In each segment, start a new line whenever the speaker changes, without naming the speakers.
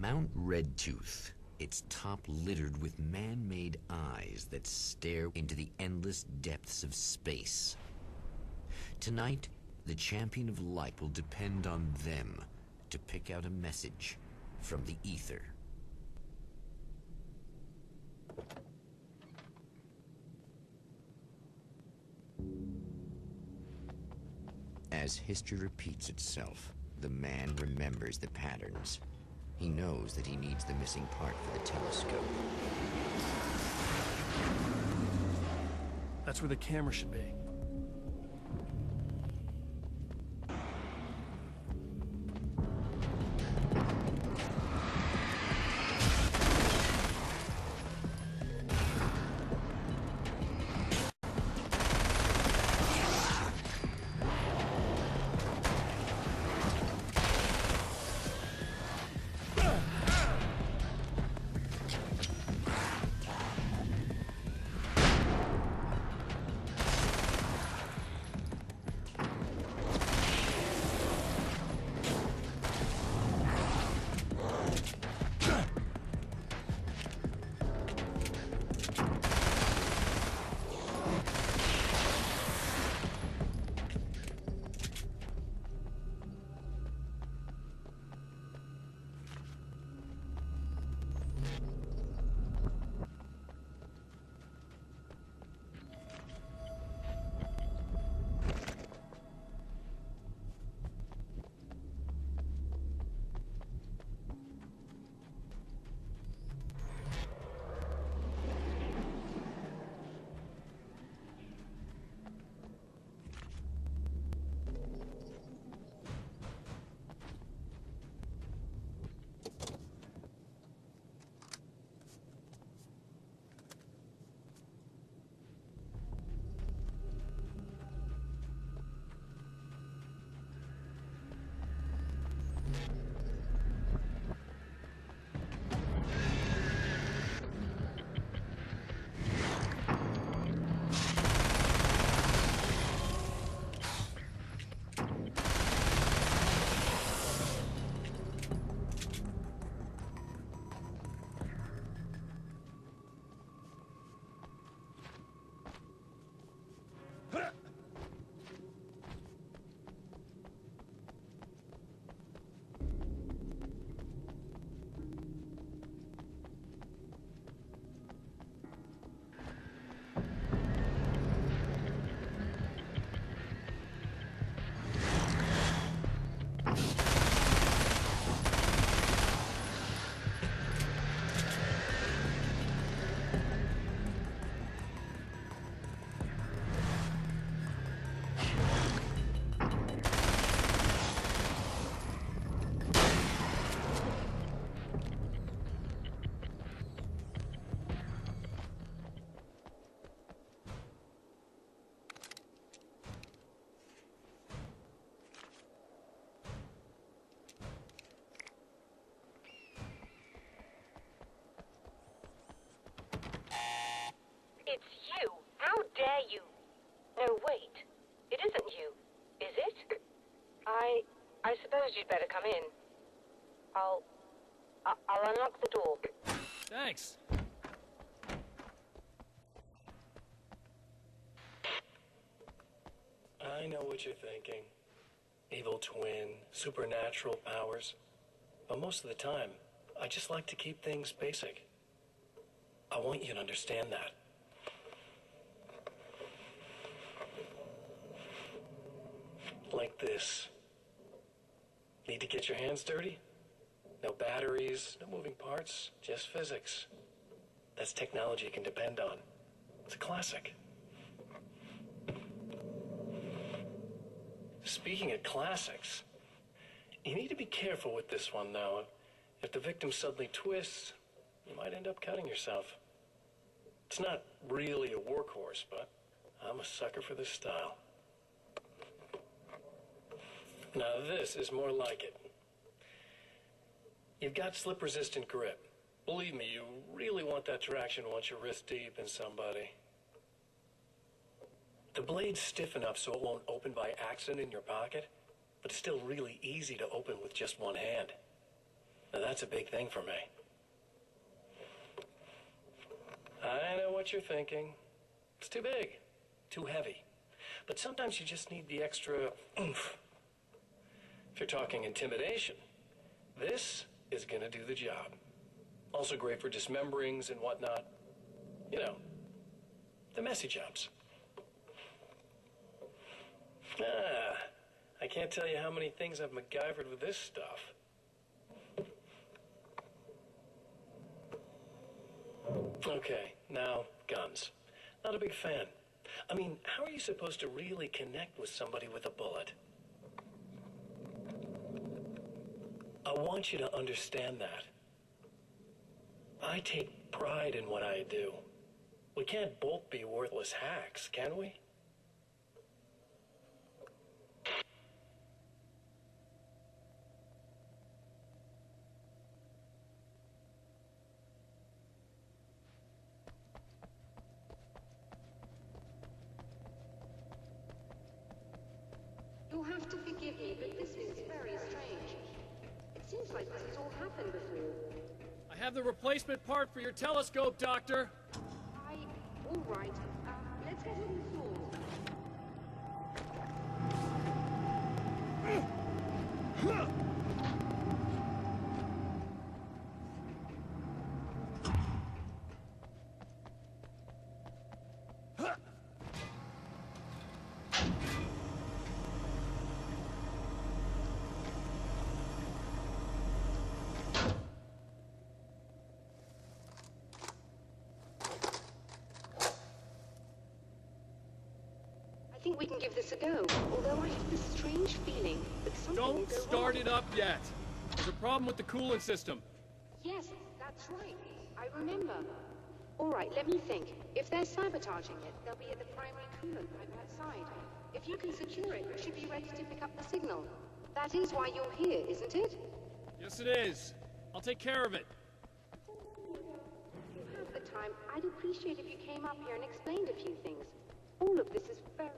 Mount Redtooth, its top littered with man-made eyes that stare into the endless depths of space. Tonight, the champion of light will depend on them to pick out a message from the ether. As history repeats itself, the man remembers the patterns. He knows that he needs the missing part for the telescope.
That's where the camera should be.
It's you. How dare you? No, wait. It isn't you. Is it? I suppose you'd better come in. I'll unlock the door.
Thanks.
I know what you're thinking. Evil twin, supernatural powers. But most of the time, I just like to keep things basic. I want you to understand that. Like this. Need to get your hands dirty? No batteries, no moving parts, just physics. That's technology you can depend on. It's a classic. Speaking of classics, you need to be careful with this one, though. If the victim suddenly twists, you might end up cutting yourself. It's not really a workhorse, but I'm a sucker for this style. Now this is more like it. You've got slip-resistant grip. Believe me, you really want that traction once you're wrist deep in somebody. The blade's stiff enough so it won't open by accident in your pocket, but it's still really easy to open with just one hand. Now that's a big thing for me. I know what you're thinking. It's too big, too heavy. But sometimes you just need the extra oomph. If you're talking intimidation, this is gonna do the job. Also great for dismemberings and whatnot. You know, the messy jobs. I can't tell you how many things I've MacGyvered with this stuff. Okay, now, guns. Not a big fan. I mean, how are you supposed to really connect with somebody with a bullet? I want you to understand that. I take pride in what I do. We can't both be worthless hacks, can we?
You'll have to forgive me, but this is very strange. It seems like this has all happened before.
I have the replacement part for your telescope, Doctor.
All right. Let's get on the floor. I think we can give this a go, although I have this strange feeling that something will
Don't
go
start
wrong.
it up yet. There's a problem with the coolant system.
Yes, that's right. I remember. All right, let me think. If they're sabotaging it, they'll be at the primary coolant pipe outside. If you can secure it, we should be ready to pick up the signal. That is why you're here, isn't it?
Yes, it is. I'll take care of it.
If you have the time, I'd appreciate if you came up here and explained a few things. All of this is very...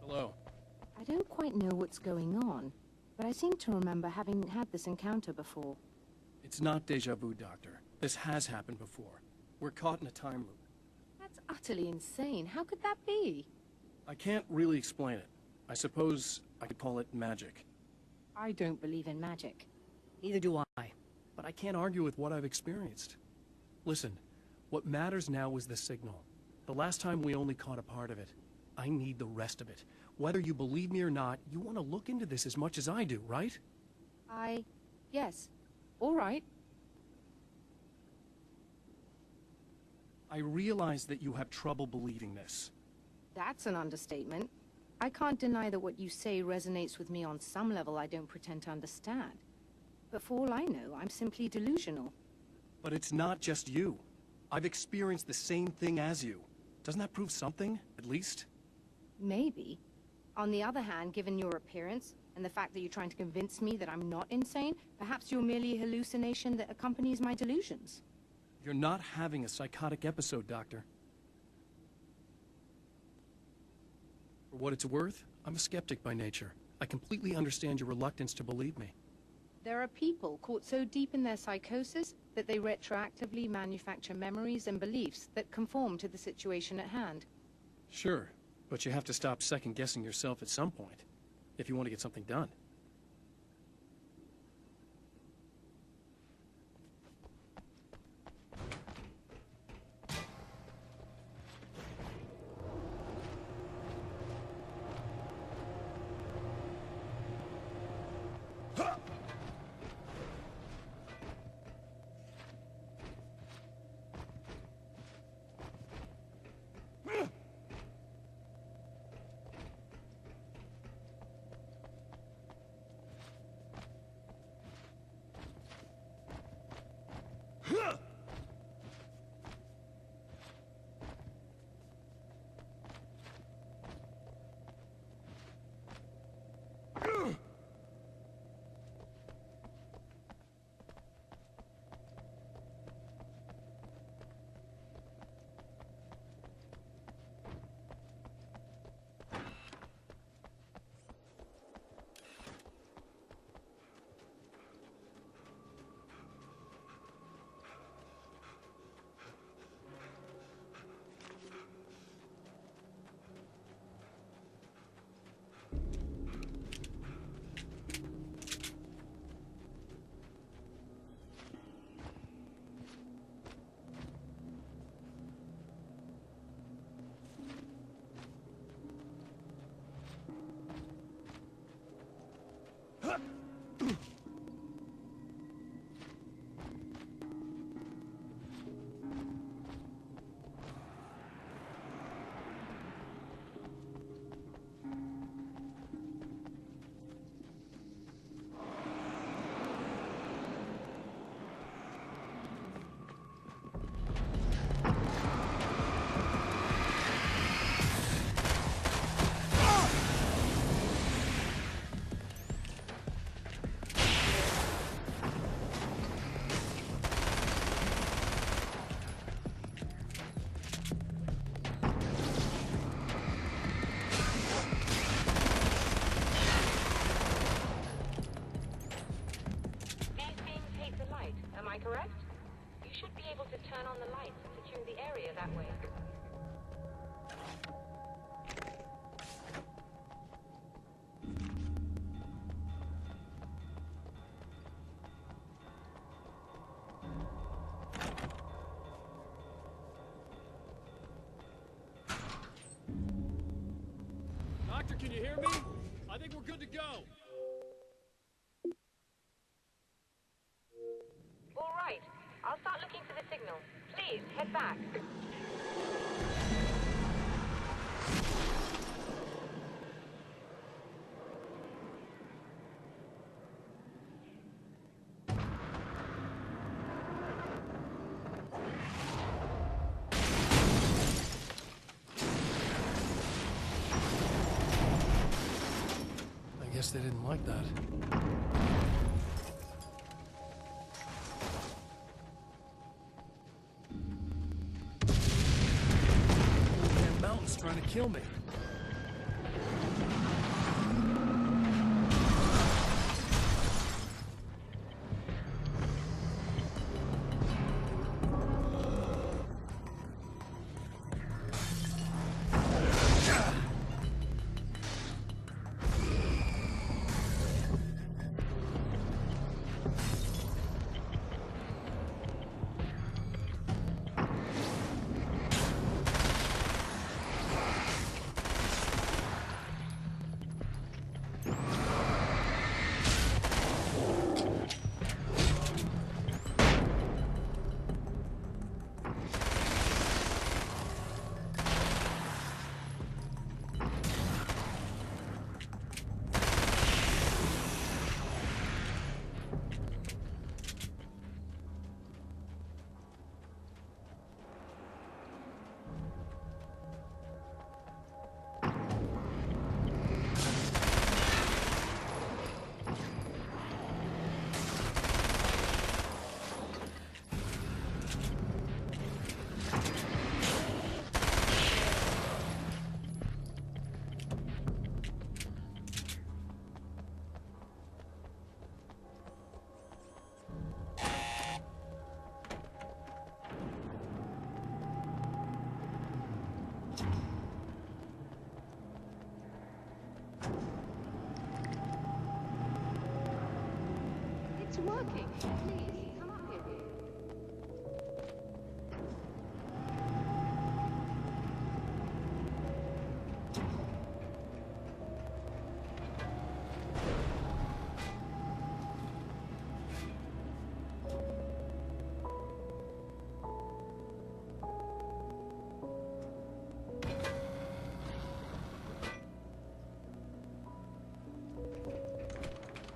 Hello.
I don't quite know what's going on, but I seem to remember having had this encounter before.
It's not deja vu, Doctor. This has happened before. We're caught in a time loop.
That's utterly insane. How could that be?
I can't really explain it. I suppose I could call it magic.
I don't believe in magic.
Neither do I.
But I can't argue with what I've experienced. Listen, what matters now is the signal. The last time we only caught a part of it. I need the rest of it. Whether you believe me or not, you want to look into this as much as I do, right?
Yes. All right.
I realize that you have trouble believing this.
That's an understatement. I can't deny that what you say resonates with me on some level I don't pretend to understand. But for all I know, I'm simply delusional.
But it's not just you. I've experienced the same thing as you. Doesn't that prove something, at least?
Maybe. On the other hand, given your appearance, and the fact that you're trying to convince me that I'm not insane, perhaps you're merely a hallucination that accompanies my delusions.
You're not having a psychotic episode, Doctor. For what it's worth, I'm a skeptic by nature. I completely understand your reluctance to believe me.
There are people caught so deep in their psychosis that they retroactively manufacture memories and beliefs that conform to the situation at hand.
Sure, but you have to stop second-guessing yourself at some point, if you want to get something done. can you hear me? I think we're good to go.
All right. I'll start looking for the signal. Please, head back.
I guess they didn't like that. That mountain's trying to kill me.
It's working. Please, come up here.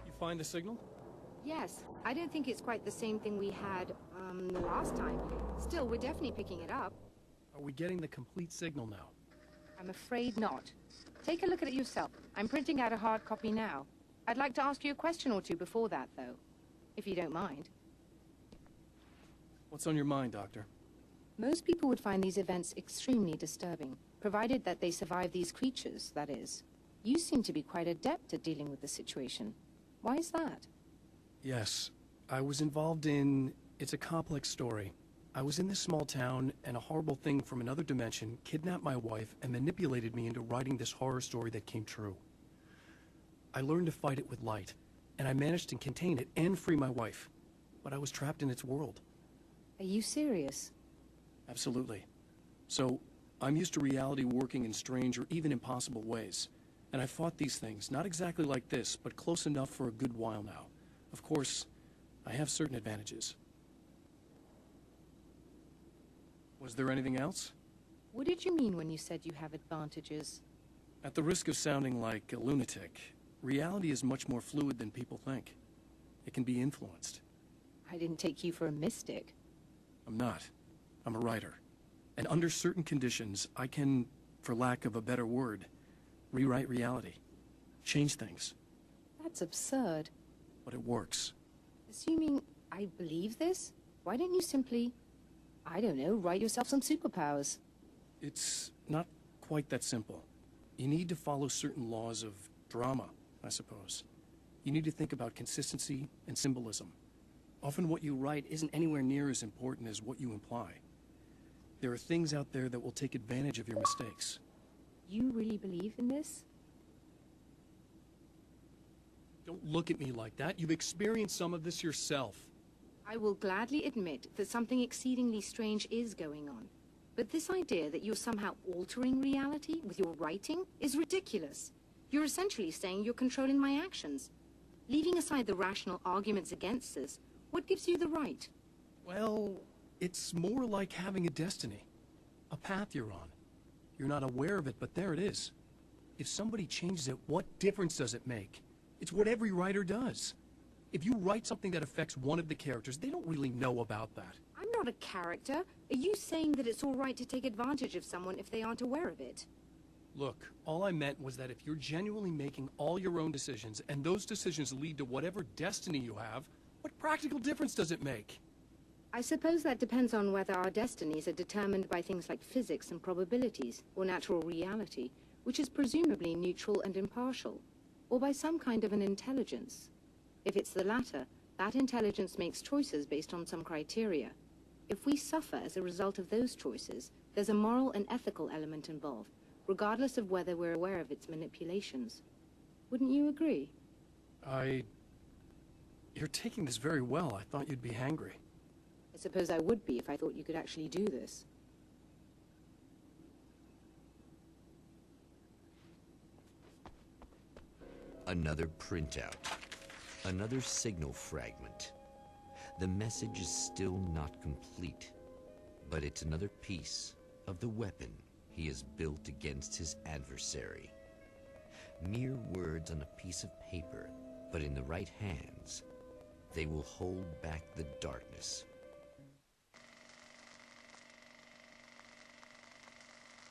You find the signal?
Yes, I don't think it's quite the same thing we had, the last time. Still, we're definitely picking it up.
Are we getting the complete signal now?
I'm afraid not. Take a look at it yourself. I'm printing out a hard copy now. I'd like to ask you a question or two before that, though, if you don't mind.
What's on your mind, Doctor?
Most people would find these events extremely disturbing, provided that they survive these creatures, that is. You seem to be quite adept at dealing with the situation. Why is that?
Yes, I was involved in... It's a complex story. I was in this small town, and a horrible thing from another dimension kidnapped my wife and manipulated me into writing this horror story that came true. I learned to fight it with light, and I managed to contain it and free my wife. But I was trapped in its world.
Are you serious?
Absolutely. So, I'm used to reality working in strange or even impossible ways. And I fought these things, not exactly like this, but close enough for a good while now. Of course, I have certain advantages. Was there anything else?
What did you mean when you said you have advantages?
At the risk of sounding like a lunatic, reality is much more fluid than people think. It can be influenced.
I didn't take you for a mystic.
I'm not. I'm a writer. And under certain conditions, I can, for lack of a better word, rewrite reality. Change things.
That's absurd.
But it works.
Assuming I believe this, why don't you simply, I don't know, write yourself some superpowers?
It's not quite that simple. You need to follow certain laws of drama, I suppose. You need to think about consistency and symbolism. Often what you write isn't anywhere near as important as what you imply. There are things out there that will take advantage of your mistakes.
You really believe in this?
Don't look at me like that. You've experienced some of this yourself.
I will gladly admit that something exceedingly strange is going on. But this idea that you're somehow altering reality with your writing is ridiculous. You're essentially saying you're controlling my actions. Leaving aside the rational arguments against this, what gives you the right?
Well, it's more like having a destiny. A path you're on. You're not aware of it, but there it is. If somebody changes it, what difference does it make? It's what every writer does. If you write something that affects one of the characters, they don't really know about that.
I'm not a character. Are you saying that it's all right to take advantage of someone if they aren't aware of it?
Look, all I meant was that if you're genuinely making all your own decisions, and those decisions lead to whatever destiny you have, what practical difference does it make?
I suppose that depends on whether our destinies are determined by things like physics and probabilities, or natural reality, which is presumably neutral and impartial, or by some kind of an intelligence. If it's the latter, that intelligence makes choices based on some criteria. If we suffer as a result of those choices, there's a moral and ethical element involved, regardless of whether we're aware of its manipulations. Wouldn't you agree?
You're taking this very well. I thought you'd be hangry.
I suppose I would be if I thought you could actually do this.
Another printout. Another signal fragment. The message is still not complete, but it's another piece of the weapon he has built against his adversary. Mere words on a piece of paper, but in the right hands, they will hold back the darkness